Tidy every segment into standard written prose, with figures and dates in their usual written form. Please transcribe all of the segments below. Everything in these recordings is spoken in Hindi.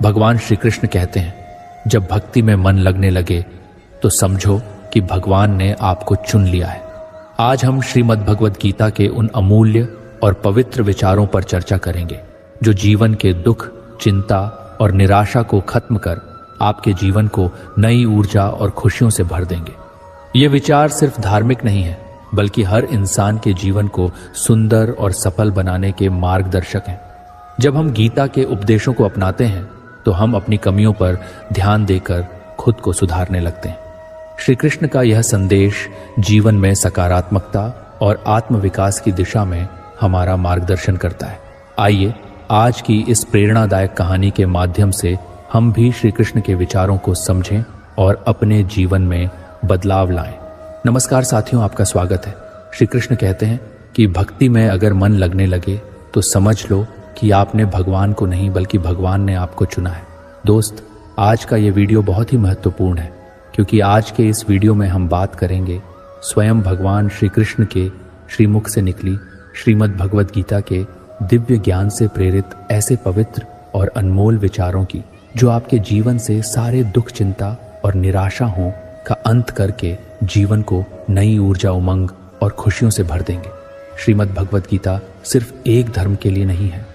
भगवान श्री कृष्ण कहते हैं, जब भक्ति में मन लगने लगे तो समझो कि भगवान ने आपको चुन लिया है। आज हम श्रीमद् भगवद गीता के उन अमूल्य और पवित्र विचारों पर चर्चा करेंगे जो जीवन के दुख, चिंता और निराशा को खत्म कर आपके जीवन को नई ऊर्जा और खुशियों से भर देंगे। ये विचार सिर्फ धार्मिक नहीं है, बल्कि हर इंसान के जीवन को सुंदर और सफल बनाने के मार्गदर्शक हैं। जब हम गीता के उपदेशों को अपनाते हैं तो हम अपनी कमियों पर ध्यान देकर खुद को सुधारने लगते हैं। श्री कृष्ण का यह संदेश जीवन में सकारात्मकता और आत्मविकास की दिशा में हमारा मार्गदर्शन करता है। आइए आज की इस प्रेरणादायक कहानी के माध्यम से हम भी श्री कृष्ण के विचारों को समझें और अपने जीवन में बदलाव लाएं। नमस्कार साथियों, आपका स्वागत है। श्री कृष्ण कहते हैं कि भक्ति में अगर मन लगने लगे तो समझ लो कि आपने भगवान को नहीं बल्कि भगवान ने आपको चुना है। दोस्त, आज का ये वीडियो बहुत ही महत्वपूर्ण है, क्योंकि आज के इस वीडियो में हम बात करेंगे स्वयं भगवान श्री कृष्ण के श्रीमुख से निकली श्रीमद् भगवद गीता के दिव्य ज्ञान से प्रेरित ऐसे पवित्र और अनमोल विचारों की, जो आपके जीवन से सारे दुख, चिंता और निराशाओं का अंत करके जीवन को नई ऊर्जा, उमंग और खुशियों से भर देंगे। श्रीमद् भगवद गीता सिर्फ एक धर्म के लिए नहीं है,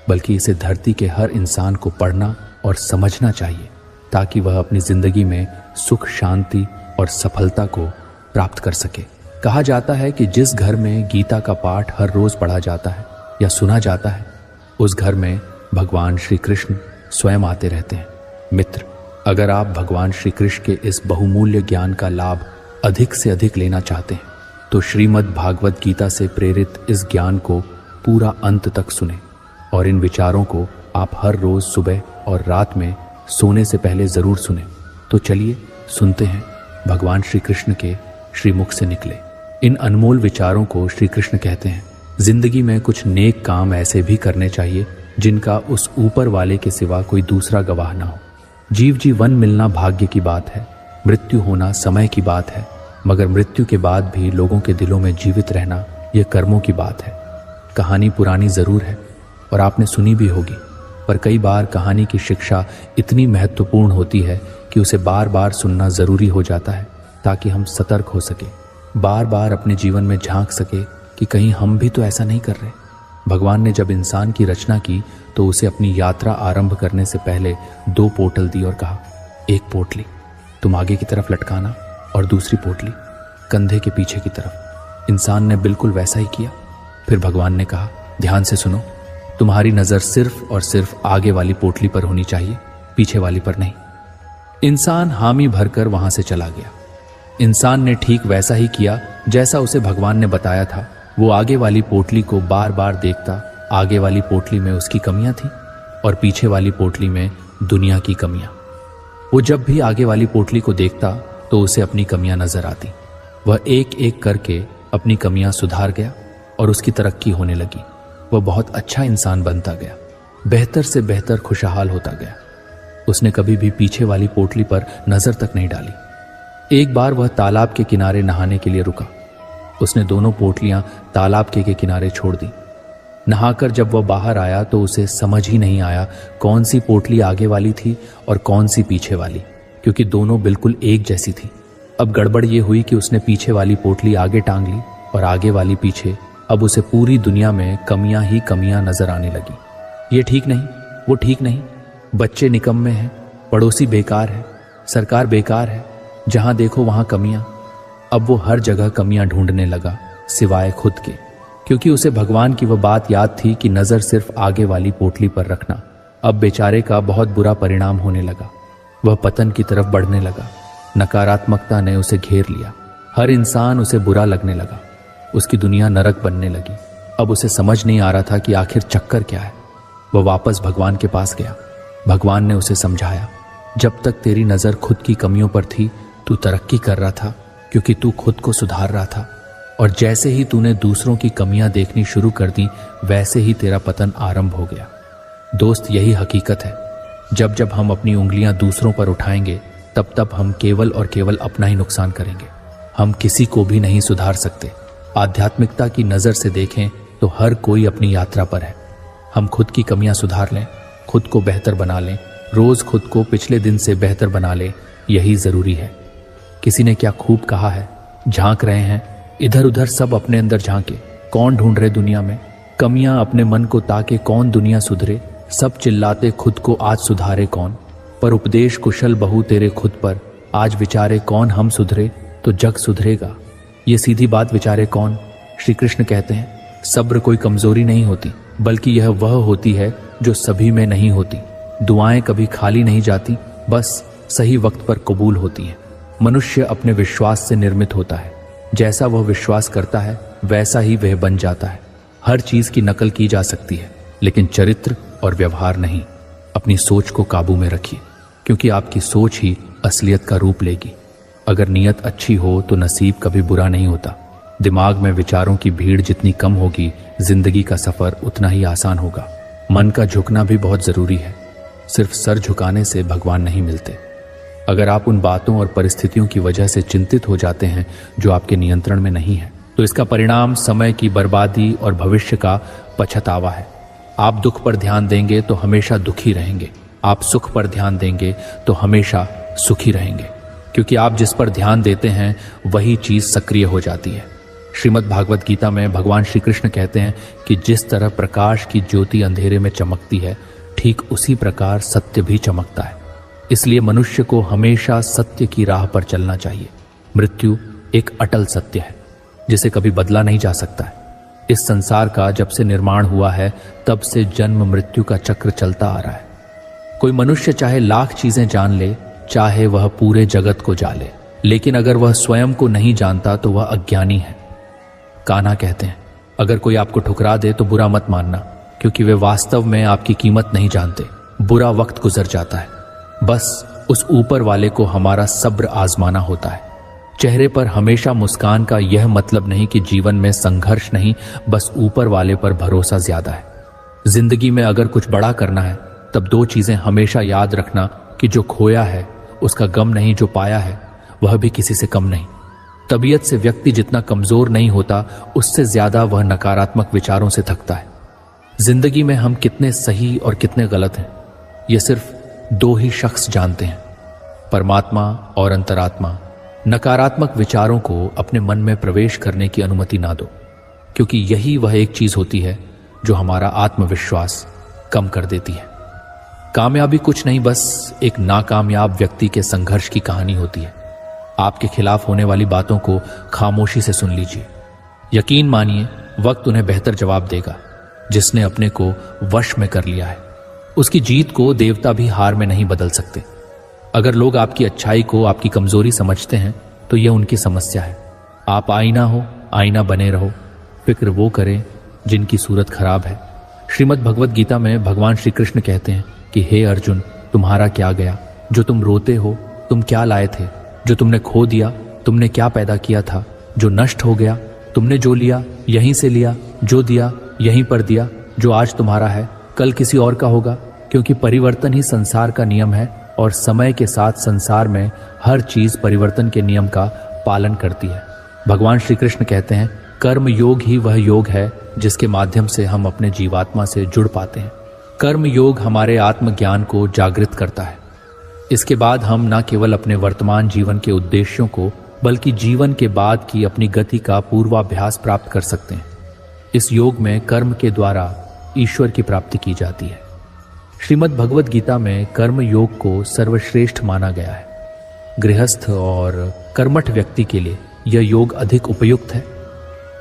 बल्कि इसे धरती के हर इंसान को पढ़ना और समझना चाहिए, ताकि वह अपनी जिंदगी में सुख, शांति और सफलता को प्राप्त कर सके। कहा जाता है कि जिस घर में गीता का पाठ हर रोज पढ़ा जाता है या सुना जाता है, उस घर में भगवान श्री कृष्ण स्वयं आते रहते हैं। मित्र, अगर आप भगवान श्री कृष्ण के इस बहुमूल्य ज्ञान का लाभ अधिक से अधिक लेना चाहते हैं तो श्रीमद् भागवत गीता से प्रेरित इस ज्ञान को पूरा अंत तक सुने और इन विचारों को आप हर रोज सुबह और रात में सोने से पहले जरूर सुने। तो चलिए सुनते हैं भगवान श्री कृष्ण के श्रीमुख से निकले इन अनमोल विचारों को। श्री कृष्ण कहते हैं, जिंदगी में कुछ नेक काम ऐसे भी करने चाहिए जिनका उस ऊपर वाले के सिवा कोई दूसरा गवाह ना हो। जीव जीवन मिलना भाग्य की बात है, मृत्यु होना समय की बात है, मगर मृत्यु के बाद भी लोगों के दिलों में जीवित रहना यह कर्मों की बात है। कहानी पुरानी जरूर है और आपने सुनी भी होगी, पर कई बार कहानी की शिक्षा इतनी महत्वपूर्ण होती है कि उसे बार बार सुनना जरूरी हो जाता है, ताकि हम सतर्क हो सके, बार बार अपने जीवन में झांक सके कि कहीं हम भी तो ऐसा नहीं कर रहे। भगवान ने जब इंसान की रचना की तो उसे अपनी यात्रा आरंभ करने से पहले 2 पोटल दी और कहा, एक पोटली तुम आगे की तरफ लटकाना और दूसरी पोटली कंधे के पीछे की तरफ। इंसान ने बिल्कुल वैसा ही किया। फिर भगवान ने कहा, ध्यान से सुनो, तुम्हारी नजर सिर्फ और सिर्फ आगे वाली पोटली पर होनी चाहिए, पीछे वाली पर नहीं। इंसान हामी भरकर वहां से चला गया। इंसान ने ठीक वैसा ही किया जैसा उसे भगवान ने बताया था। वो आगे वाली पोटली को बार बार देखता। आगे वाली पोटली में उसकी कमियां थी और पीछे वाली पोटली में दुनिया की कमियां। वो जब भी आगे वाली पोटली को देखता तो उसे अपनी कमियां नजर आती। वह एक एक करके अपनी कमियां सुधार गया और उसकी तरक्की होने लगी। वह बहुत अच्छा इंसान बनता गया, बेहतर से बेहतर खुशहाल होता गया। उसने कभी भी पीछे वाली पोटली पर नजर तक नहीं डाली। एक बार वह तालाब के किनारे नहाने के लिए रुका। उसने दोनों पोटलियां तालाब के किनारे छोड़ दी। नहाकर जब वह बाहर आया तो उसे समझ ही नहीं आया कौन सी पोटली आगे वाली थी और कौन सी पीछे वाली, क्योंकि दोनों बिल्कुल एक जैसी थी। अब गड़बड़ यह हुई कि उसने पीछे वाली पोटली आगे टांग ली और आगे वाली पीछे। अब उसे पूरी दुनिया में कमियां ही कमियां नजर आने लगी। ये ठीक नहीं, वो ठीक नहीं, बच्चे निकम्मे हैं, पड़ोसी बेकार है, सरकार बेकार है, जहां देखो वहां कमियां। अब वो हर जगह कमियां ढूंढने लगा सिवाय खुद के, क्योंकि उसे भगवान की वह बात याद थी कि नजर सिर्फ आगे वाली पोटली पर रखना। अब बेचारे का बहुत बुरा परिणाम होने लगा। वह पतन की तरफ बढ़ने लगा। नकारात्मकता ने उसे घेर लिया। हर इंसान उसे बुरा लगने लगा। उसकी दुनिया नरक बनने लगी। अब उसे समझ नहीं आ रहा था कि आखिर चक्कर क्या है। वह वापस भगवान के पास गया। भगवान ने उसे समझाया, जब तक तेरी नजर खुद की कमियों पर थी तू तरक्की कर रहा था, क्योंकि तू खुद को सुधार रहा था, और जैसे ही तूने दूसरों की कमियां देखनी शुरू कर दी वैसे ही तेरा पतन आरंभ हो गया। दोस्त, यही हकीकत है। जब जब हम अपनी उंगलियां दूसरों पर उठाएंगे तब तब हम केवल और केवल अपना ही नुकसान करेंगे। हम किसी को भी नहीं सुधार सकते। आध्यात्मिकता की नजर से देखें तो हर कोई अपनी यात्रा पर है। हम खुद की कमियां सुधार लें, खुद को बेहतर बना लें, रोज खुद को पिछले दिन से बेहतर बना ले, यही जरूरी है। किसी ने क्या खूब कहा है, झांक रहे हैं इधर उधर सब अपने अंदर झांके, कौन ढूंढ रहे दुनिया में कमियां अपने मन को ताके, कौन दुनिया सुधरे, सब चिल्लाते खुद को आज सुधारे कौन, पर उपदेश कुशल बहु तेरे खुद पर, आज विचारे कौन हम सुधरे तो जग सुधरेगा। ये सीधी बात विचारे कौन। श्री कृष्ण कहते हैं सब्र कोई कमजोरी नहीं होती, बल्कि यह वह होती है जो सभी में नहीं होती। दुआएं कभी खाली नहीं जाती, बस सही वक्त पर कबूल होती हैं। मनुष्य अपने विश्वास से निर्मित होता है, जैसा वह विश्वास करता है वैसा ही वह बन जाता है। हर चीज की नकल की जा सकती है, लेकिन चरित्र और व्यवहार नहीं। अपनी सोच को काबू में रखिए, क्योंकि आपकी सोच ही असलियत का रूप लेगी। अगर नीयत अच्छी हो तो नसीब कभी बुरा नहीं होता। दिमाग में विचारों की भीड़ जितनी कम होगी, जिंदगी का सफर उतना ही आसान होगा। मन का झुकना भी बहुत जरूरी है, सिर्फ सर झुकाने से भगवान नहीं मिलते। अगर आप उन बातों और परिस्थितियों की वजह से चिंतित हो जाते हैं जो आपके नियंत्रण में नहीं है, तो इसका परिणाम समय की बर्बादी और भविष्य का पछतावा है। आप दुख पर ध्यान देंगे तो हमेशा दुखी रहेंगे, आप सुख पर ध्यान देंगे तो हमेशा सुखी रहेंगे, क्योंकि आप जिस पर ध्यान देते हैं वही चीज सक्रिय हो जाती है। श्रीमद् भागवत गीता में भगवान श्री कृष्ण कहते हैं कि जिस तरह प्रकाश की ज्योति अंधेरे में चमकती है, ठीक उसी प्रकार सत्य भी चमकता है। इसलिए मनुष्य को हमेशा सत्य की राह पर चलना चाहिए। मृत्यु एक अटल सत्य है जिसे कभी बदला नहीं जा सकता है। इस संसार का जब से निर्माण हुआ है तब से जन्म मृत्यु का चक्र चलता आ रहा है। कोई मनुष्य चाहे लाख चीजें जान ले, चाहे वह पूरे जगत को जाले, लेकिन अगर वह स्वयं को नहीं जानता तो वह अज्ञानी है। कान्हा कहते हैं अगर कोई आपको ठुकरा दे तो बुरा मत मानना, क्योंकि वे वास्तव में आपकी कीमत नहीं जानते। बुरा वक्त गुजर जाता है, बस उस ऊपर वाले को हमारा सब्र आजमाना होता है। चेहरे पर हमेशा मुस्कान का यह मतलब नहीं कि जीवन में संघर्ष नहीं, बस ऊपर वाले पर भरोसा ज्यादा है। जिंदगी में अगर कुछ बड़ा करना है तब दो चीजें हमेशा याद रखना कि जो खोया है उसका गम नहीं, जो पाया है वह भी किसी से कम नहीं। तबीयत से व्यक्ति जितना कमजोर नहीं होता, उससे ज्यादा वह नकारात्मक विचारों से थकता है। जिंदगी में हम कितने सही और कितने गलत हैं, यह सिर्फ दो ही शख्स जानते हैं, परमात्मा और अंतरात्मा। नकारात्मक विचारों को अपने मन में प्रवेश करने की अनुमति ना दो, क्योंकि यही वह एक चीज होती है जो हमारा आत्मविश्वास कम कर देती है। कामयाबी कुछ नहीं, बस एक नाकामयाब व्यक्ति के संघर्ष की कहानी होती है। आपके खिलाफ होने वाली बातों को खामोशी से सुन लीजिए। यकीन मानिए वक्त उन्हें बेहतर जवाब देगा। जिसने अपने को वश में कर लिया है, उसकी जीत को देवता भी हार में नहीं बदल सकते। अगर लोग आपकी अच्छाई को आपकी कमजोरी समझते हैं तो यह उनकी समस्या है। आप आईना हो, आईना बने रहो। फिक्र वो करें जिनकी सूरत खराब है। श्रीमद् भगवत गीता में भगवान श्री कृष्ण कहते हैं कि हे अर्जुन, तुम्हारा क्या गया? जो तुम रोते हो, तुम क्या लाए थे? जो तुमने खो दिया, तुमने क्या पैदा किया था? जो नष्ट हो गया, तुमने जो लिया यहीं से लिया, जो दिया यहीं पर दिया। जो आज तुम्हारा है कल किसी और का होगा, क्योंकि परिवर्तन ही संसार का नियम है और समय के साथ संसार में हर चीज परिवर्तन के नियम का पालन करती है। भगवान श्री कृष्ण कहते हैं कर्म योग ही वह योग है जिसके माध्यम से हम अपने जीवात्मा से जुड़ पाते हैं। कर्म योग हमारे आत्मज्ञान को जागृत करता है। इसके बाद हम न केवल अपने वर्तमान जीवन के उद्देश्यों को, बल्कि जीवन के बाद की अपनी गति का पूर्वाभ्यास प्राप्त कर सकते हैं। इस योग में कर्म के द्वारा ईश्वर की प्राप्ति की जाती है। श्रीमद् भगवत गीता में कर्म योग को सर्वश्रेष्ठ माना गया है। गृहस्थ और कर्मठ व्यक्ति के लिए यह योग अधिक उपयुक्त है।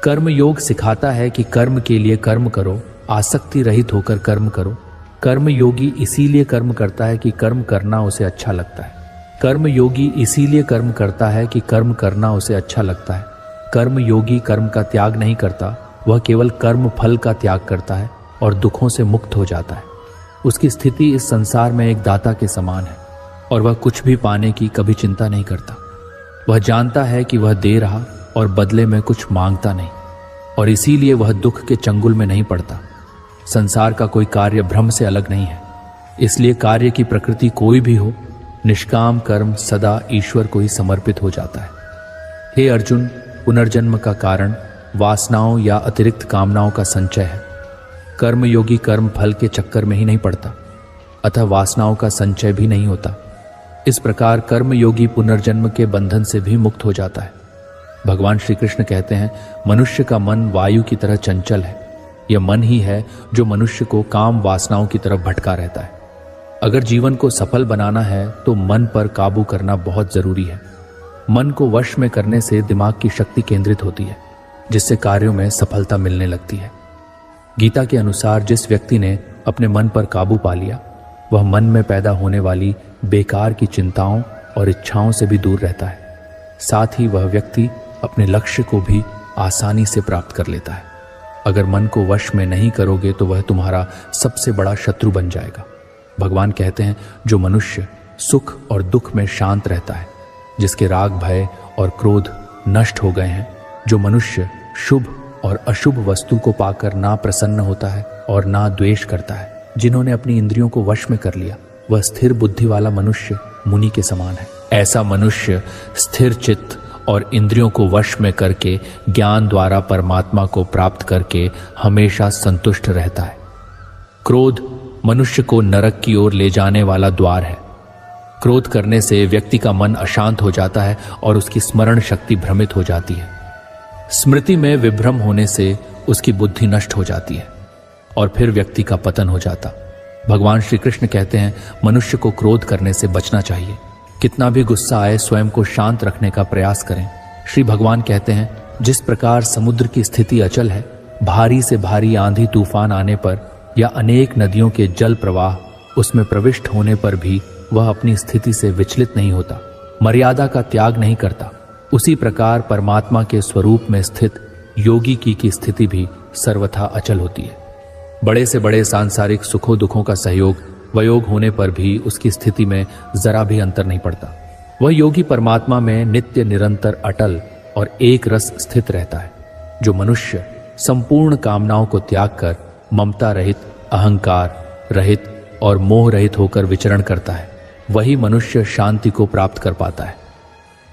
कर्म योग सिखाता है कि कर्म के लिए कर्म करो, आसक्ति रहित होकर कर्म करो। कर्म योगी इसीलिए कर्म करता है कि कर्म करना उसे अच्छा लगता है। कर्म योगी इसीलिए कर्म करता है कि कर्म करना उसे अच्छा लगता है। कर्म योगी कर्म का त्याग नहीं करता, वह केवल कर्म फल का त्याग करता है और दुखों से मुक्त हो जाता है। उसकी स्थिति इस संसार में एक दाता के समान है और वह कुछ भी पाने की कभी चिंता नहीं करता। वह जानता है कि वह दे रहा और बदले में कुछ मांगता नहीं, और इसीलिए वह दुख के चंगुल में नहीं पड़ता। संसार का कोई कार्य भ्रम से अलग नहीं है, इसलिए कार्य की प्रकृति कोई भी हो, निष्काम कर्म सदा ईश्वर को ही समर्पित हो जाता है। हे अर्जुन, पुनर्जन्म का कारण वासनाओं या अतिरिक्त कामनाओं का संचय है। कर्मयोगी कर्म फल के चक्कर में ही नहीं पड़ता। अतः वासनाओं का संचय भी नहीं होता। इस प्रकार कर्मयोगी पुनर्जन्म के बंधन से भी मुक्त हो जाता है। भगवान श्री कृष्ण कहते हैं, मनुष्य का मन वायु की तरह चंचल है। यह मन ही है जो मनुष्य को काम वासनाओं की तरफ भटका रहता है। अगर जीवन को सफल बनाना है तो मन पर काबू करना बहुत जरूरी है। मन को वश में करने से दिमाग की शक्ति केंद्रित होती है, जिससे कार्यों में सफलता मिलने लगती है। गीता के अनुसार जिस व्यक्ति ने अपने मन पर काबू पा लिया, वह मन में पैदा होने वाली बेकार की चिंताओं और इच्छाओं से भी दूर रहता है। साथ ही वह व्यक्ति अपने लक्ष्य को भी आसानी से प्राप्त कर लेता है। अगर मन को वश में नहीं करोगे तो वह तुम्हारा सबसे बड़ा शत्रु बन जाएगा। भगवान कहते हैं, जो मनुष्य सुख और दुख में शांत रहता है, जिसके राग भय और क्रोध नष्ट हो गए हैं, जो मनुष्य शुभ और अशुभ वस्तु को पाकर ना प्रसन्न होता है और ना द्वेष करता है, जिन्होंने अपनी इंद्रियों को वश में कर लिया, वह स्थिर बुद्धि वाला मनुष्य मुनि के समान है। ऐसा मनुष्य स्थिर चित्त और इंद्रियों को वश में करके ज्ञान द्वारा परमात्मा को प्राप्त करके हमेशा संतुष्ट रहता है। क्रोध मनुष्य को नरक की ओर ले जाने वाला द्वार है। क्रोध करने से व्यक्ति का मन अशांत हो जाता है और उसकी स्मरण शक्ति भ्रमित हो जाती है। स्मृति में विभ्रम होने से उसकी बुद्धि नष्ट हो जाती है और फिर व्यक्ति का पतन हो जाता। भगवान श्री कृष्ण कहते हैं, मनुष्य को क्रोध करने से बचना चाहिए। कितना भी गुस्सा आए, स्वयं को शांत रखने का प्रयास करें। श्री भगवान कहते हैं, जिस प्रकार समुद्र की स्थिति अचल है, भारी से भारी आंधी तूफान आने पर या अनेक नदियों के जल प्रवाह उसमें प्रविष्ट होने पर भी वह अपनी स्थिति से विचलित नहीं होता, मर्यादा का त्याग नहीं करता, उसी प्रकार परमात्मा के स्वरूप में स्थित योगी की स्थिति भी सर्वथा अचल होती है। बड़े से बड़े सांसारिक सुखों दुखों का सहयोग वयोग होने पर भी उसकी स्थिति में जरा भी अंतर नहीं पड़ता। वह योगी परमात्मा में नित्य निरंतर अटल और एक रस स्थित रहता है। जो मनुष्य संपूर्ण कामनाओं को त्याग कर ममता रहित, अहंकार रहित और मोह रहित होकर विचरण करता है, वही मनुष्य शांति को प्राप्त कर पाता है।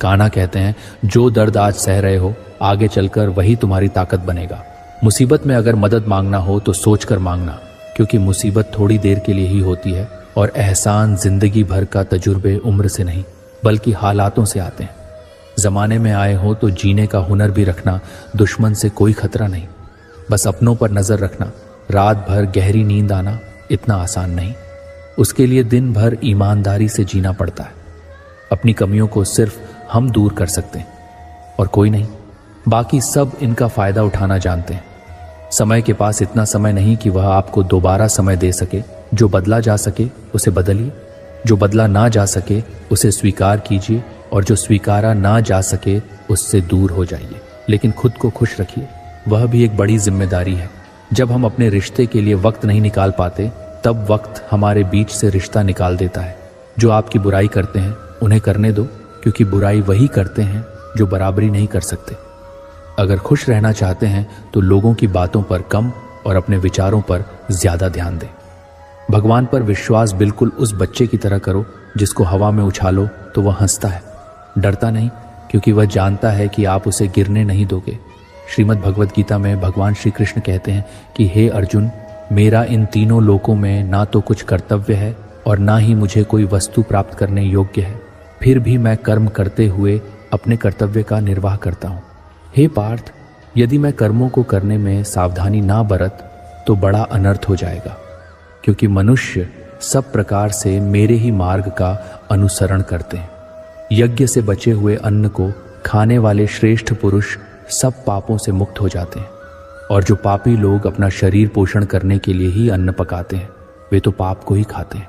कान्हा कहते हैं, जो दर्द आज सह रहे हो, आगे चलकर वही तुम्हारी ताकत बनेगा। मुसीबत में अगर मदद मांगना हो तो सोचकर मांगना, क्योंकि मुसीबत थोड़ी देर के लिए ही होती है और एहसान जिंदगी भर का तजुर्बे उम्र से नहीं बल्कि हालातों से आते हैं। जमाने में आए हो तो जीने का हुनर भी रखना, दुश्मन से कोई खतरा नहीं। बस अपनों पर नजर रखना। रात भर गहरी नींद आना इतना आसान नहीं, उसके लिए दिन भर ईमानदारी से जीना पड़ता है। अपनी कमियों को सिर्फ हम दूर कर सकते हैं और कोई नहीं। बाकी सब इनका फायदा उठाना जानते हैं। समय के पास इतना समय नहीं कि वह आपको दोबारा समय दे सके। जो बदला जा सके उसे बदलिए, जो बदला ना जा सके उसे स्वीकार कीजिए और जो स्वीकारा ना जा सके उससे दूर हो जाइए। लेकिन खुद को खुश रखिए, वह भी एक बड़ी जिम्मेदारी है। जब हम अपने रिश्ते के लिए वक्त नहीं निकाल पाते, तब वक्त हमारे बीच से रिश्ता निकाल देता है। जो आपकी बुराई करते हैं उन्हें करने दो, क्योंकि बुराई वही करते हैं जो बराबरी नहीं कर सकते। अगर खुश रहना चाहते हैं तो लोगों की बातों पर कम और अपने विचारों पर ज्यादा ध्यान दें। भगवान पर विश्वास बिल्कुल उस बच्चे की तरह करो जिसको हवा में उछालो तो वह हंसता है, डरता नहीं, क्योंकि वह जानता है कि आप उसे गिरने नहीं दोगे। श्रीमद् भगवद गीता में भगवान श्री कृष्ण कहते हैं कि हे अर्जुन, मेरा इन तीनों लोकों में ना तो कुछ कर्तव्य है और ना ही मुझे कोई वस्तु प्राप्त करने योग्य है, फिर भी मैं कर्म करते हुए अपने कर्तव्य का निर्वाह करता हूँ। हे पार्थ, यदि मैं कर्मों को करने में सावधानी ना बरत तो बड़ा अनर्थ हो जाएगा, क्योंकि मनुष्य सब प्रकार से मेरे ही मार्ग का अनुसरण करते हैं। यज्ञ से बचे हुए अन्न को खाने वाले श्रेष्ठ पुरुष सब पापों से मुक्त हो जाते हैं, और जो पापी लोग अपना शरीर पोषण करने के लिए ही अन्न पकाते हैं, वे तो पाप को ही खाते हैं।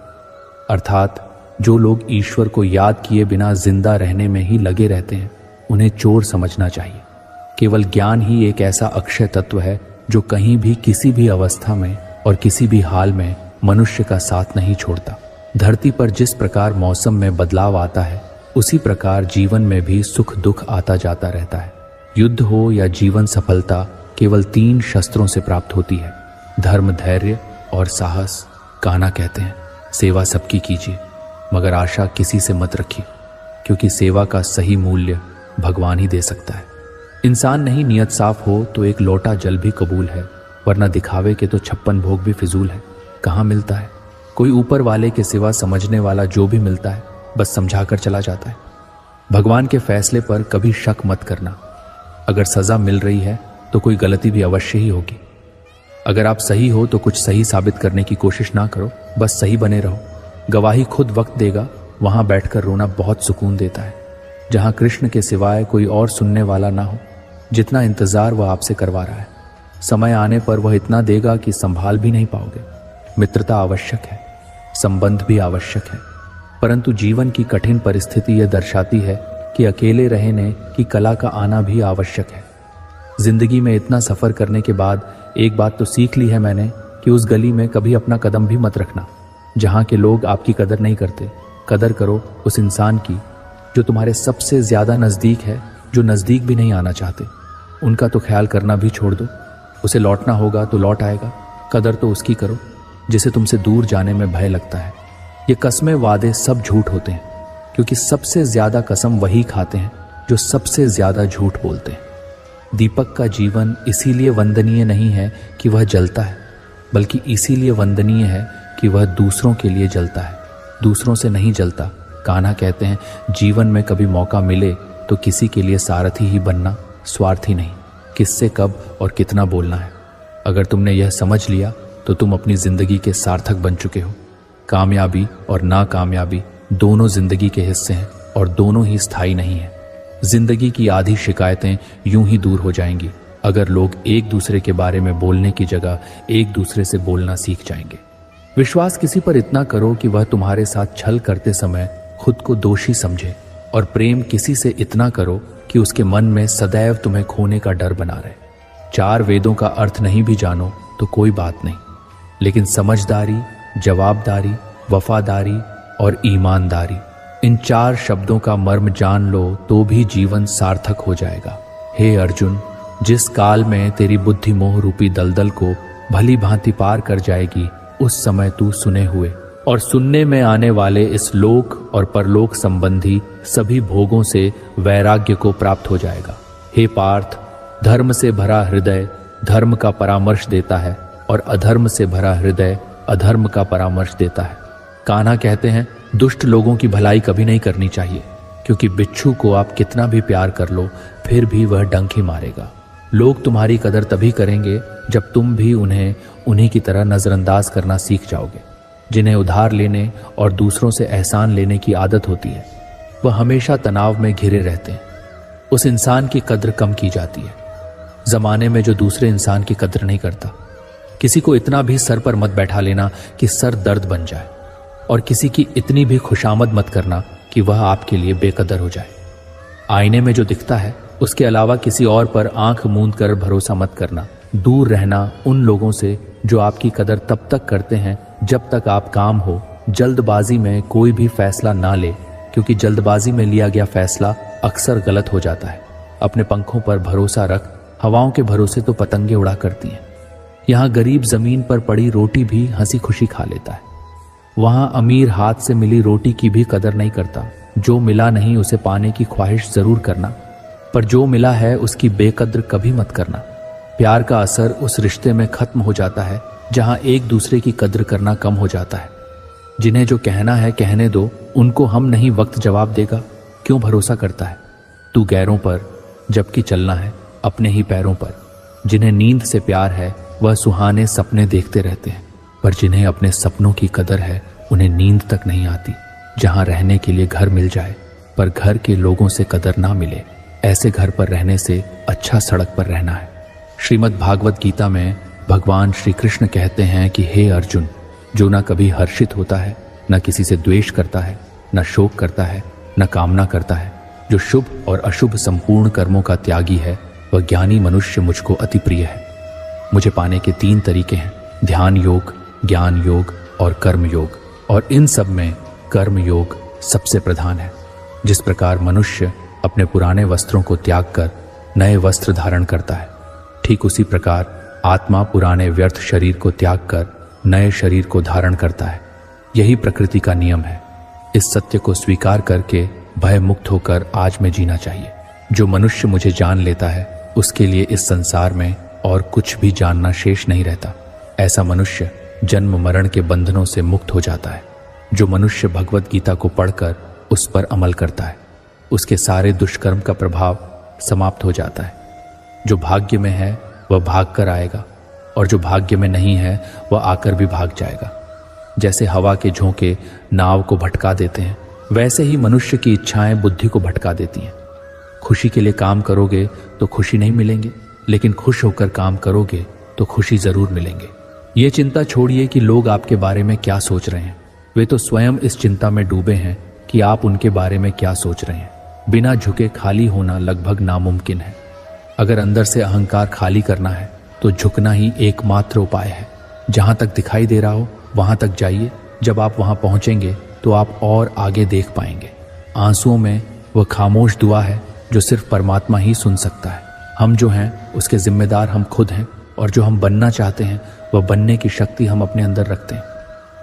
अर्थात जो लोग ईश्वर को याद किए बिना जिंदा रहने में ही लगे रहते हैं, उन्हें चोर समझना चाहिए। केवल ज्ञान ही एक ऐसा अक्षय तत्व है जो कहीं भी, किसी भी अवस्था में और किसी भी हाल में मनुष्य का साथ नहीं छोड़ता। धरती पर जिस प्रकार मौसम में बदलाव आता है, उसी प्रकार जीवन में भी सुख दुख आता जाता रहता है। युद्ध हो या जीवन सफलता केवल 3 शस्त्रों से प्राप्त होती है, धर्म, धैर्य और साहस। कान्हा कहते हैं, सेवा सबकी कीजिए मगर आशा किसी से मत रखिए, क्योंकि सेवा का सही मूल्य भगवान ही दे सकता है। इंसान नहीं नियत साफ हो तो एक लोटा जल भी कबूल है, वरना दिखावे के तो 56 भोग भी फिजूल है। कहाँ मिलता है? कोई ऊपर वाले के सिवा समझने वाला जो भी मिलता है बस समझाकर चला जाता है। भगवान के फैसले पर कभी शक मत करना। अगर सजा मिल रही है तो कोई गलती भी अवश्य ही होगी। अगर आप सही हो तो कुछ सही साबित करने की कोशिश ना करो, बस सही बने रहो। गवाही खुद वक्त देगा। वहां बैठकर रोना बहुत सुकून देता है, जहां कृष्ण के सिवाय कोई और सुनने वाला ना हो। जितना इंतजार वह आपसे करवा रहा है, समय आने पर वह इतना देगा कि संभाल भी नहीं पाओगे। मित्रता आवश्यक है, संबंध भी आवश्यक है, परंतु जीवन की कठिन परिस्थिति यह दर्शाती है कि अकेले रहने की कला का आना भी आवश्यक है। जिंदगी में इतना सफर करने के बाद एक बात तो सीख ली है मैंने कि उस गली में कभी अपना कदम भी मत रखना जहां के लोग आपकी कदर नहीं करते। कदर करो उस इंसान की जो तुम्हारे सबसे ज्यादा नजदीक है, जो नजदीक भी नहीं आना चाहते। उनका तो ख्याल करना भी छोड़ दो। उसे लौटना होगा तो लौट आएगा। कदर तो उसकी करो जिसे तुमसे दूर जाने में भय लगता है। ये कस्में वादे सब झूठ होते हैं, क्योंकि सबसे ज्यादा कसम वही खाते हैं जो सबसे ज्यादा झूठ बोलते हैं। दीपक का जीवन इसीलिए वंदनीय नहीं है कि वह जलता है, बल्कि इसीलिए वंदनीय है कि वह दूसरों के लिए जलता है, दूसरों से नहीं जलता। कान्हा कहते हैं, जीवन में कभी मौका मिले तो किसी के लिए सारथी ही बनना, स्वार्थी नहीं। किससे कब और कितना बोलना है, अगर तुमने यह समझ लिया तो तुम अपनी जिंदगी के सार्थक बन चुके हो। कामयाबी और नाकामयाबी दोनों जिंदगी के हिस्से हैं और दोनों ही स्थायी नहीं है। जिंदगी की आधी शिकायतें यूं ही दूर हो जाएंगी अगर लोग एक दूसरे के बारे में बोलने की जगह एक दूसरे से बोलना सीख जाएंगे। विश्वास किसी पर इतना करो कि वह तुम्हारे साथ छल करते समय खुद को दोषी समझे, और प्रेम किसी से इतना करो कि उसके मन में सदैव तुम्हें खोने का डर बना रहे। 4 वेदों का अर्थ नहीं भी जानो तो कोई बात नहीं, लेकिन समझदारी, जवाबदारी, वफादारी और ईमानदारी, इन 4 शब्दों का मर्म जान लो तो भी जीवन सार्थक हो जाएगा। हे अर्जुन, जिस काल में तेरी बुद्धि मोह रूपी दलदल को भली भांति पार कर जाएगी, उस समय तू सुने हुए और सुनने में आने वाले इस लोक और परलोक संबंधी सभी भोगों से वैराग्य को प्राप्त हो जाएगा। हे पार्थ, धर्म से भरा हृदय धर्म का परामर्श देता है और अधर्म से भरा हृदय अधर्म का परामर्श देता है। कान्हा कहते हैं, दुष्ट लोगों की भलाई कभी नहीं करनी चाहिए, क्योंकि बिच्छू को आप कितना भी प्यार कर लो फिर भी वह डंक ही मारेगा। लोग तुम्हारी कदर तभी करेंगे जब तुम भी उन्हें उन्हीं की तरह नजरअंदाज करना सीख जाओगे। जिन्हें उधार लेने और दूसरों से एहसान लेने की आदत होती है, वह हमेशा तनाव में घिरे रहते हैं। उस इंसान की कद्र कम की जाती है जमाने में जो दूसरे इंसान की कद्र नहीं करता। किसी को इतना भी सर पर मत बैठा लेना कि सर दर्द बन जाए, और किसी की इतनी भी खुशामद मत करना कि वह आपके लिए बेकदर हो जाए। आईने में जो दिखता है उसके अलावा किसी और पर आंख मूंद कर भरोसा मत करना। दूर रहना उन लोगों से जो आपकी कदर तब तक करते हैं जब तक आप काम हो। जल्दबाजी में कोई भी फैसला ना ले, क्योंकि जल्दबाजी में लिया गया फैसला अक्सर गलत हो जाता है। अपने पंखों पर भरोसा रख, हवाओं के भरोसे तो पतंगे उड़ा करती हैं। यहाँ गरीब जमीन पर पड़ी रोटी भी हंसी खुशी खा लेता है, वहां अमीर हाथ से मिली रोटी की भी कदर नहीं करता। जो मिला नहीं उसे पाने की ख्वाहिश जरूर करना, पर जो मिला है उसकी बेकद्र कभी मत करना। प्यार का असर उस रिश्ते में खत्म हो जाता है जहां एक दूसरे की कद्र करना कम हो जाता है। जिन्हें जो कहना है कहने दो, उनको हम नहीं वक्त जवाब देगा। क्यों भरोसा करता है तू गैरों पर, जबकि चलना है अपने ही पैरों पर। जिन्हें नींद से प्यार है वह सुहाने सपने देखते रहते हैं, पर जिन्हें अपने सपनों की कदर है उन्हें नींद तक नहीं आती। जहां रहने के लिए घर मिल जाए पर घर के लोगों से कदर ना मिले, ऐसे घर पर रहने से अच्छा सड़क पर रहना है। श्रीमद् भागवत गीता में भगवान श्री कृष्ण कहते हैं कि हे अर्जुन, जो ना कभी हर्षित होता है, न किसी से द्वेष करता है, न शोक करता है, न कामना करता है, जो शुभ और अशुभ संपूर्ण कर्मों का त्यागी है, वह ज्ञानी मनुष्य मुझको अति प्रिय है। मुझे पाने के 3 तरीके हैं, ध्यान योग, ज्ञान योग और कर्म योग, और इन सब में कर्म योग सबसे प्रधान है। जिस प्रकार मनुष्य अपने पुराने वस्त्रों को त्याग कर नए वस्त्र धारण करता है, ठीक उसी प्रकार आत्मा पुराने व्यर्थ शरीर को त्याग कर नए शरीर को धारण करता है। यही प्रकृति का नियम है। इस सत्य को स्वीकार करके भय मुक्त होकर आज में जीना चाहिए। जो मनुष्य मुझे जान लेता है उसके लिए इस संसार में और कुछ भी जानना शेष नहीं रहता। ऐसा मनुष्य जन्म मरण के बंधनों से मुक्त हो जाता है। जो मनुष्य भगवत गीता को पढ़कर उस पर अमल करता है, उसके सारे दुष्कर्म का प्रभाव समाप्त हो जाता है। जो भाग्य में है वह भाग कर आएगा, और जो भाग्य में नहीं है वह आकर भी भाग जाएगा। जैसे हवा के झोंके नाव को भटका देते हैं, वैसे ही मनुष्य की इच्छाएं बुद्धि को भटका देती हैं। खुशी के लिए काम करोगे तो खुशी नहीं मिलेंगे, लेकिन खुश होकर काम करोगे तो खुशी जरूर मिलेंगे। ये चिंता छोड़िए कि लोग आपके बारे में क्या सोच रहे हैं। वे तो स्वयं इस चिंता में डूबे हैं कि आप उनके बारे में क्या सोच रहे हैं। बिना झुके खाली होना लगभग नामुमकिन है। अगर अंदर से अहंकार खाली करना है तो झुकना ही एकमात्र उपाय है। जहां तक दिखाई दे रहा हो वहां तक जाइए। जब आप वहां पहुंचेंगे तो आप और आगे देख पाएंगे। आंसुओं में वह खामोश दुआ है जो सिर्फ परमात्मा ही सुन सकता है। हम जो हैं उसके जिम्मेदार हम खुद हैं, और जो हम बनना चाहते हैं वह बनने की शक्ति हम अपने अंदर रखते हैं।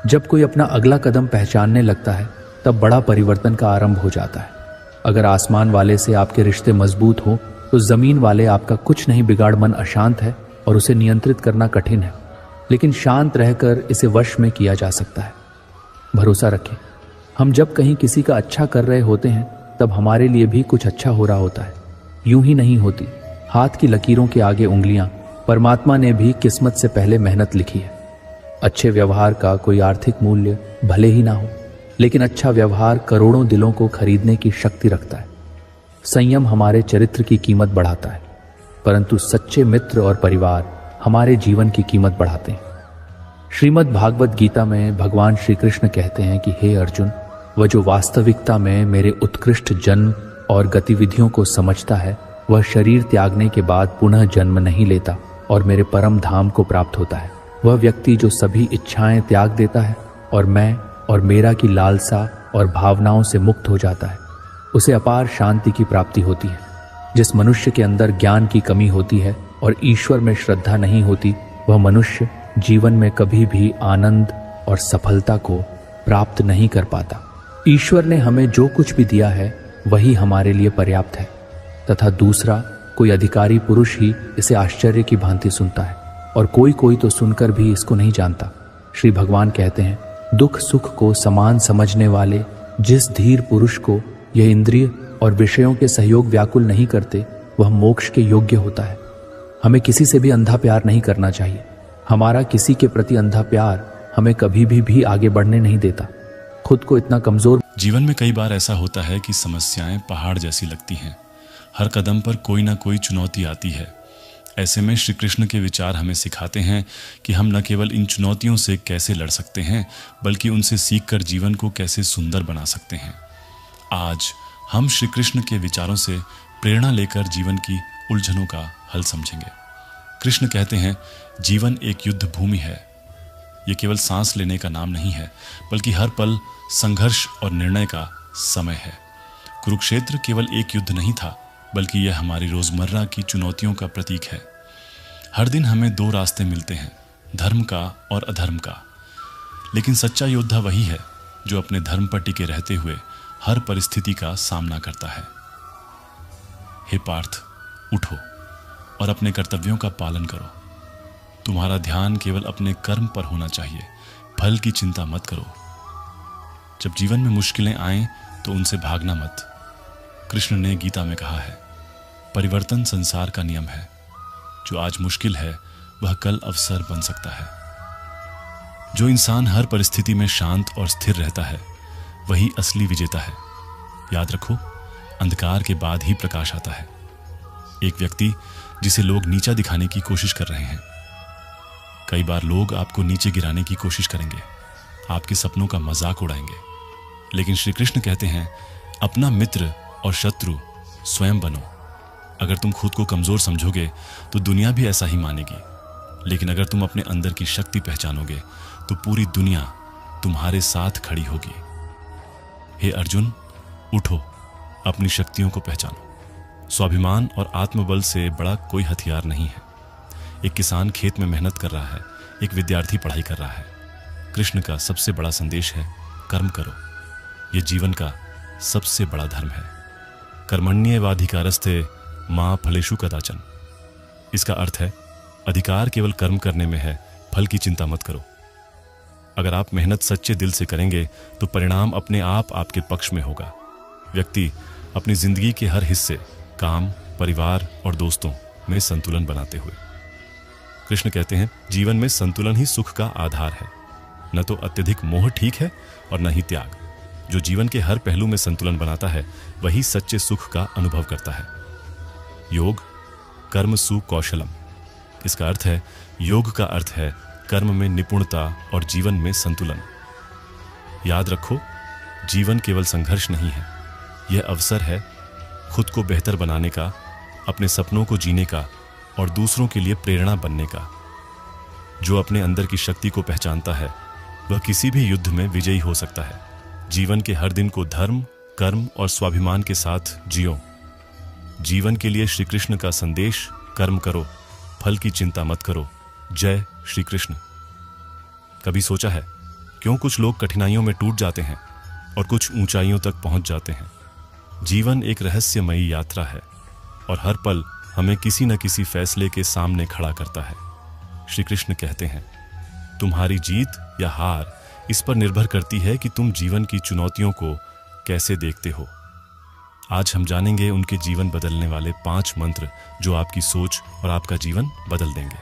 जब कोई अपना अगला कदम पहचानने लगता है तब बड़ा परिवर्तन का आरंभ हो जाता है। अगर आसमान वाले से आपके रिश्ते मजबूत हो तो जमीन वाले आपका कुछ नहीं बिगाड़। मन अशांत है और उसे नियंत्रित करना कठिन है, लेकिन शांत रहकर इसे वश में किया जा सकता है। भरोसा रखें, हम जब कहीं किसी का अच्छा कर रहे होते हैं तब हमारे लिए भी कुछ अच्छा हो रहा होता है। यूं ही नहीं होती। हाथ की लकीरों के आगे उंगलियां। परमात्मा ने भी किस्मत से पहले मेहनत लिखी है। अच्छे व्यवहार का कोई आर्थिक मूल्य भले ही ना हो, लेकिन अच्छा व्यवहार करोड़ों दिलों को खरीदने की शक्ति रखता है। संयम हमारे चरित्र की कीमत बढ़ाता है, परंतु सच्चे मित्र और परिवार हमारे जीवन की कीमत बढ़ाते हैं। श्रीमद् भागवत गीता में भगवान श्री कृष्ण कहते हैं कि हे अर्जुन, वह जो वास्तविकता में मेरे उत्कृष्ट जन्म और गतिविधियों को समझता है, वह शरीर त्यागने के बाद पुनः जन्म नहीं लेता और मेरे परम धाम को प्राप्त होता है। वह व्यक्ति जो सभी इच्छाएं त्याग देता है और मैं और मेरा की लालसा और भावनाओं से मुक्त हो जाता है, उसे अपार शांति की प्राप्ति होती है। जिस मनुष्य के अंदर ज्ञान की कमी होती है और ईश्वर में श्रद्धा नहीं होती, वह मनुष्य जीवन में कभी भी आनंद और सफलता को प्राप्त नहीं कर पाता। ईश्वर ने हमें जो कुछ भी दिया है वही हमारे लिए पर्याप्त है, तथा दूसरा कोई अधिकारी पुरुष ही इसे आश्चर्य की भांति सुनता है, और कोई कोई तो सुनकर भी इसको नहीं जानता। श्री भगवान कहते हैं, दुख सुख को समान समझने वाले जिस धीर पुरुष को यह इंद्रिय और विषयों के सहयोग व्याकुल नहीं करते, वह मोक्ष के योग्य होता है। हमें किसी से भी अंधा प्यार नहीं करना चाहिए। हमारा किसी के प्रति अंधा प्यार हमें कभी भी आगे बढ़ने नहीं देता। खुद को इतना कमजोर। जीवन में कई बार ऐसा होता है कि समस्याएं पहाड़ जैसी लगती हैं। हर कदम पर कोई ना कोई चुनौती आती है। ऐसे में श्री कृष्ण के विचार हमें सिखाते हैं कि हम न केवल इन चुनौतियों से कैसे लड़ सकते हैं, बल्कि उनसे सीखकर जीवन को कैसे सुंदर बना सकते हैं। आज हम श्री कृष्ण के विचारों से प्रेरणा लेकर जीवन की उलझनों का हल समझेंगे। कृष्ण कहते हैं, जीवन एक युद्ध भूमि है। ये केवल सांस लेने का नाम नहीं है, बल्कि हर पल संघर्ष और निर्णय का समय है। कुरुक्षेत्र केवल एक युद्ध नहीं था, बल्कि यह हमारी रोजमर्रा की चुनौतियों का प्रतीक है। हर दिन हमें दो रास्ते मिलते हैं, धर्म का और अधर्म का। लेकिन सच्चा योद्धा वही है जो अपने धर्म पर टिके रहते हुए हर परिस्थिति का सामना करता है। हे पार्थ, उठो और अपने कर्तव्यों का पालन करो। तुम्हारा ध्यान केवल अपने कर्म पर होना चाहिए, फल की चिंता मत करो। जब जीवन में मुश्किलें आएं तो उनसे भागना मत। कृष्ण ने गीता में कहा है, परिवर्तन संसार का नियम है। जो आज मुश्किल है वह कल अवसर बन सकता है। जो इंसान हर परिस्थिति में शांत और स्थिर रहता है वही असली विजेता है। याद रखो, अंधकार के बाद ही प्रकाश आता है। एक व्यक्ति जिसे लोग नीचा दिखाने की कोशिश कर रहे हैं, कई बार लोग आपको नीचे गिराने की कोशिश करेंगे, आपके सपनों का मजाक उड़ाएंगे। लेकिन श्री कृष्ण कहते हैं, अपना मित्र और शत्रु स्वयं बनो। अगर तुम खुद को कमजोर समझोगे तो दुनिया भी ऐसा ही मानेगी, लेकिन अगर तुम अपने अंदर की शक्ति पहचानोगे तो पूरी दुनिया तुम्हारे साथ खड़ी होगी। हे अर्जुन, उठो, अपनी शक्तियों को पहचानो। स्वाभिमान और आत्मबल से बड़ा कोई हथियार नहीं है। एक किसान खेत में मेहनत कर रहा है, एक विद्यार्थी पढ़ाई कर रहा है। कृष्ण का सबसे बड़ा संदेश है, कर्म करो। यह जीवन का सबसे बड़ा धर्म है। कर्मण्येवाधिकारस्ते मां फलेषु कदाचन। इसका अर्थ है, अधिकार केवल कर्म करने में है, फल की चिंता मत करो। अगर आप मेहनत सच्चे दिल से करेंगे तो परिणाम अपने आप आपके पक्ष में होगा। व्यक्ति अपनी जिंदगी के हर हिस्से, काम, परिवार और दोस्तों में संतुलन बनाते हुए, कृष्ण कहते हैं, जीवन में संतुलन ही सुख का आधार है। न तो अत्यधिक मोह ठीक है और न ही त्याग। जो जीवन के हर पहलू में संतुलन बनाता है वही सच्चे सुख का अनुभव करता है। योग कर्म सु कौशलम। इसका अर्थ है, योग का अर्थ है कर्म में निपुणता और जीवन में संतुलन। याद रखो, जीवन केवल संघर्ष नहीं है, यह अवसर है खुद को बेहतर बनाने का, अपने सपनों को जीने का और दूसरों के लिए प्रेरणा बनने का। जो अपने अंदर की शक्ति को पहचानता है वह किसी भी युद्ध में विजयी हो सकता है। जीवन के हर दिन को धर्म, कर्म और स्वाभिमान के साथ जियो। जीवन के लिए श्री कृष्ण का संदेश, कर्म करो, फल की चिंता मत करो। जय श्री कृष्ण। कभी सोचा है क्यों कुछ लोग कठिनाइयों में टूट जाते हैं और कुछ ऊंचाइयों तक पहुंच जाते हैं? जीवन एक रहस्यमयी यात्रा है और हर पल हमें किसी न किसी फैसले के सामने खड़ा करता है। श्री कृष्ण कहते हैं, तुम्हारी जीत या हार इस पर निर्भर करती है कि तुम जीवन की चुनौतियों को कैसे देखते हो। आज हम जानेंगे उनके जीवन बदलने वाले 5 मंत्र जो आपकी सोच और आपका जीवन बदल देंगे।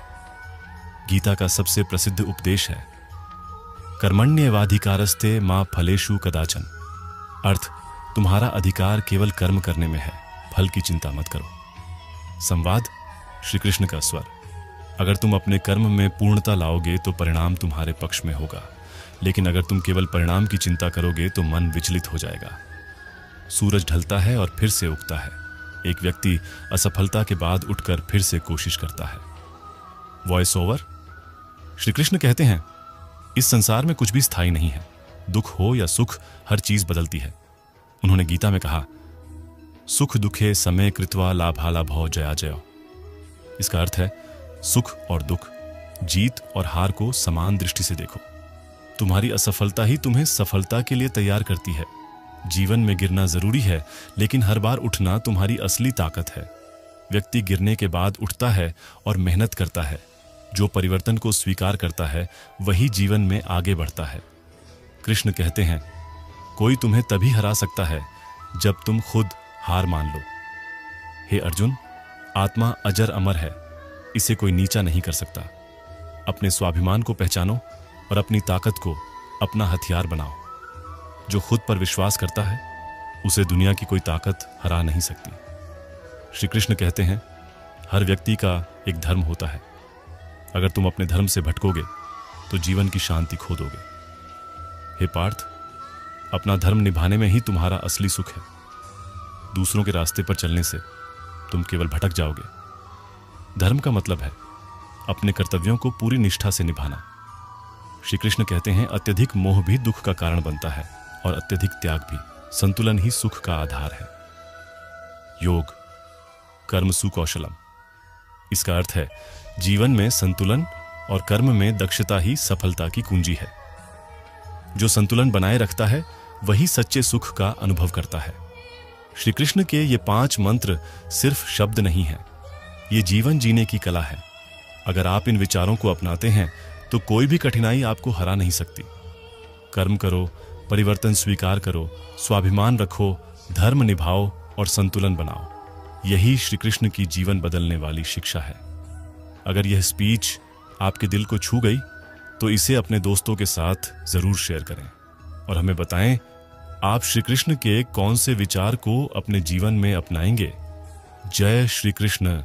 गीता का सबसे प्रसिद्ध उपदेश है, कर्मण्येवाधिकारस्ते मा फलेषु कदाचन। अर्थ, तुम्हारा अधिकार केवल कर्म करने में है, फल की चिंता मत करो। संवाद, श्री कृष्ण का स्वर। अगर तुम अपने कर्म में पूर्णता लाओगे तो परिणाम तुम्हारे पक्ष में होगा, लेकिन अगर तुम केवल परिणाम की चिंता करोगे तो मन विचलित हो जाएगा। सूरज ढलता है और फिर से उगता है। एक व्यक्ति असफलता के बाद उठकर फिर से कोशिश करता है। Voice over. श्री कृष्ण कहते हैं, इस संसार में कुछ भी स्थायी नहीं है। दुख हो या सुख, हर चीज बदलती है। उन्होंने गीता में कहा, सुख दुखे समय कृत्वा लाभालाभौ जया जयो। इसका अर्थ है, सुख और दुख, जीत और हार को समान दृष्टि से देखो। तुम्हारी असफलता ही तुम्हें सफलता के लिए तैयार करती है। जीवन में गिरना जरूरी है, लेकिन हर बार उठना तुम्हारी असली ताकत है। व्यक्ति गिरने के बाद उठता है और मेहनत करता है। जो परिवर्तन को स्वीकार करता है वही जीवन में आगे बढ़ता है। कृष्ण कहते हैं, कोई तुम्हें तभी हरा सकता है जब तुम खुद हार मान लो। हे अर्जुन, आत्मा अजर अमर है, इसे कोई नीचा नहीं कर सकता। अपने स्वाभिमान को पहचानो और अपनी ताकत को अपना हथियार बनाओ। जो खुद पर विश्वास करता है उसे दुनिया की कोई ताकत हरा नहीं सकती। श्री कृष्ण कहते हैं, हर व्यक्ति का एक धर्म होता है। अगर तुम अपने धर्म से भटकोगे तो जीवन की शांति खो दोगे। हे पार्थ, अपना धर्म निभाने में ही तुम्हारा असली सुख है। दूसरों के रास्ते पर चलने से तुम केवल भटक जाओगे। धर्म का मतलब है अपने कर्तव्यों को पूरी निष्ठा से निभाना। श्री कृष्ण कहते हैं, अत्यधिक मोह भी दुख का कारण बनता है और अत्यधिक त्याग भी। संतुलन ही सुख का आधार है। योग कर्म सुकौशलम। इसका अर्थ है, जीवन में संतुलन और कर्म में दक्षता ही सफलता की कुंजी है। जो संतुलन बनाए रखता है वही सच्चे सुख का अनुभव करता है। श्री कृष्ण के ये 5 मंत्र सिर्फ शब्द नहीं हैं, ये जीवन जीने की कला है। अगर आप इन विचारों को अपनाते हैं तो कोई भी कठिनाई आपको हरा नहीं सकती। कर्म करो, परिवर्तन स्वीकार करो, स्वाभिमान रखो, धर्म निभाओ और संतुलन बनाओ। यही श्री कृष्ण की जीवन बदलने वाली शिक्षा है। अगर यह स्पीच आपके दिल को छू गई तो इसे अपने दोस्तों के साथ जरूर शेयर करें और हमें बताएं आप श्री कृष्ण के कौन से विचार को अपने जीवन में अपनाएंगे। जय श्री कृष्ण।